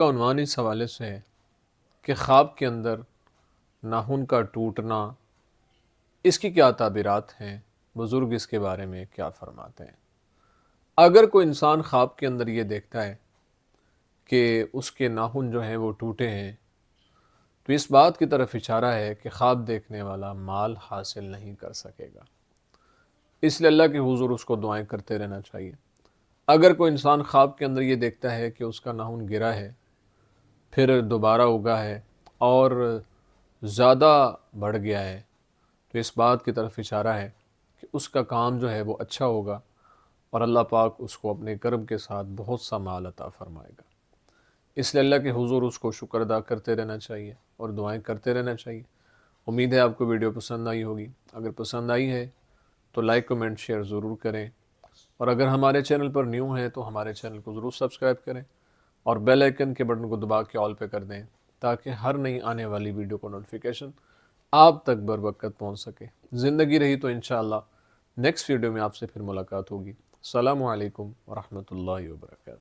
کا عنوان اس حوالے سے ہے کہ خواب کے اندر ناخن کا ٹوٹنا، اس کی کیا تعبیرات ہیں، بزرگ اس کے بارے میں کیا فرماتے ہیں۔ اگر کوئی انسان خواب کے اندر یہ دیکھتا ہے کہ اس کے ناخن جو ہیں وہ ٹوٹے ہیں، تو اس بات کی طرف اشارہ ہے کہ خواب دیکھنے والا مال حاصل نہیں کر سکے گا، اس لیے اللہ کے حضور اس کو دعائیں کرتے رہنا چاہیے۔ اگر کوئی انسان خواب کے اندر یہ دیکھتا ہے کہ اس کا ناخن گرا ہے، پھر دوبارہ اگا ہے اور زیادہ بڑھ گیا ہے، تو اس بات کی طرف اشارہ ہے کہ اس کا کام جو ہے وہ اچھا ہوگا اور اللہ پاک اس کو اپنے کرم کے ساتھ بہت سا مال عطا فرمائے گا۔ اس لیے اللہ کے حضور اس کو شکر ادا کرتے رہنا چاہیے اور دعائیں کرتے رہنا چاہیے۔ امید ہے آپ کو ویڈیو پسند آئی ہوگی۔ اگر پسند آئی ہے تو لائک کمنٹ شیئر ضرور کریں، اور اگر ہمارے چینل پر نیو ہیں تو ہمارے چینل کو ضرور سبسکرائب کریں اور بیل آئیکن کے بٹن کو دبا کے آل پہ کر دیں، تاکہ ہر نئی آنے والی ویڈیو کو نوٹیفیکیشن آپ تک بر وقت پہنچ سکے۔ زندگی رہی تو انشاءاللہ نیکسٹ ویڈیو میں آپ سے پھر ملاقات ہوگی۔ السلام علیکم ورحمۃ اللہ وبرکاتہ۔